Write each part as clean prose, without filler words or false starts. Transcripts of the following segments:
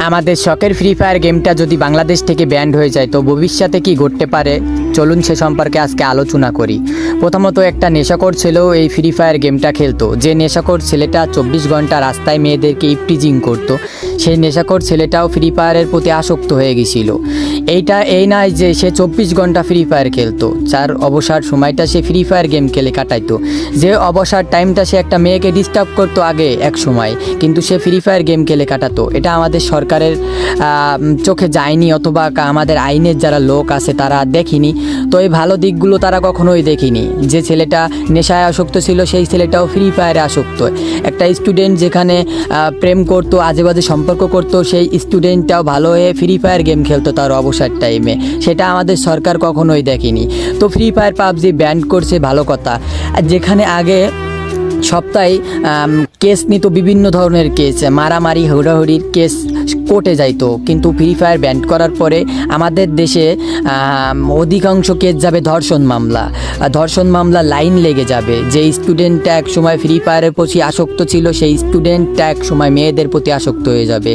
আমাদের শখের free fire গেমটা যদি বাংলাদেশ থেকে ব্যান্ড হয়ে যায় তো ভবিষ্যতে কি ঘটতে পারে চলুন সে সম্পর্কে আজকে আলোচনা করি। প্রথমত একটা নেশাখোর ছেলেও এই ফ্রি ফায়ার গেমটা খেলতো। যে নেশাখোর ছেলেটা 24 ঘন্টা রাস্তায় মেয়েদেরকে ইপটিজিং করতো, সেই নেশাখোর ছেলেটাও ফ্রি ফায়ারের প্রতি আসক্ত হয়ে গেছিল। এই নয় যে সে 24 ঘন্টা ফ্রি ফায়ার খেলতো, যার অবসর সময়টা সে ফ্রি ফায়ার গেম খেলে কাটাইতো। যে অবসর টাইমটা সে একটা মেয়েকে ডিস্টার্ব করতো আগে এক সময়, কিন্তু সে ফ্রি ফায়ার গেম খেলে কাটাতো। এটা আমাদের সরকারের চোখে যায়নি, অথবা আমাদের আইনের যারা লোক আছে তারা দেখিনি। তো এই ভালো দিকগুলো তারা কখনোই দেখিনি। যে ছেলেটা নেশায় আসক্ত ছিল সেই ছেলেটাও ফ্রি ফায়ারে আসক্ত। একটা স্টুডেন্ট যেখানে প্রেম করতো, আজে বাজে সম্পর্ক করতো, সেই স্টুডেন্টটাও ভালো হয়ে ফ্রি ফায়ার গেম খেলতো তার অবসর টাইমে। সেটা আমাদের সরকার কখনোই দেখেনি। তো ফ্রি ফায়ার পাবজি ব্যান করছে ভালো কথা। যেখানে আগে সপ্তাহে কেস নিত, বিভিন্ন ধরনের কেস, মারামারি হুড়াহুড়ির কেস কোর্টে যাইতো, কিন্তু ফ্রি ফায়ার ব্যান করার পরে আমাদের দেশে অধিকাংশ কেস যাবে ধর্ষণ মামলা লাইন লেগে যাবে। যে স্টুডেন্টটা এক সময় ফ্রি ফায়ারের প্রতি আসক্ত ছিল সেই স্টুডেন্টটা এক সময় মেয়েদের প্রতি আসক্ত হয়ে যাবে।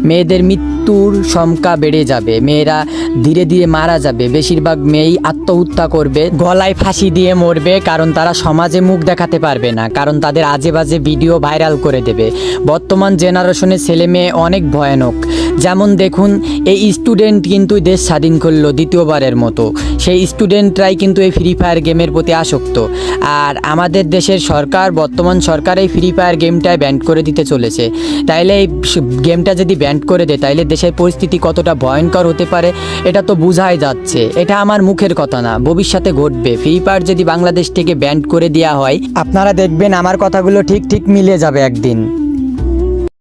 মেয়েদের মৃত্যুর সংখ্যা বেড়ে যাবে, মেয়েরা ধীরে ধীরে মারা যাবে। বেশিরভাগ মেয়েই আত্মহত্যা করবে, গলায় ফাঁসি দিয়ে মরবে, কারণ তারা সমাজে মুখ দেখাতে পারবে না, কারণ তাদের আজে বাজে ভিডিও ভাইরাল করে দেবে। বর্তমান জেনারেশনের ছেলে মেয়ে অনেক ভয়ানক। যেমন দেখুন, এই স্টুডেন্ট কিন্তু দেশ স্বাধীন করলো দ্বিতীয়বারের মতো, সেই স্টুডেন্টরাই কিন্তু এই ফ্রি ফায়ার গেমের প্রতি আসক্ত। আর আমাদের দেশের সরকার, বর্তমান সরকার এই ফ্রি ফায়ার গেমটায় ব্যান করে দিতে চলেছে। তাইলে এই গেমটা যদি ব্যান করে দেয় তাইলে দেশের পরিস্থিতি কতটা ভয়ঙ্কর হতে পারে এটা তো বোঝাই যাচ্ছে। এটা আমার মুখের কথা না, ভবিষ্যতে ঘটবে। ফ্রি ফায়ার যদি বাংলাদেশ থেকে ব্যান করে দেওয়া হয়, আপনারা দেখবেন আমার কথাগুলো ঠিক মিলে যাবে একদিন।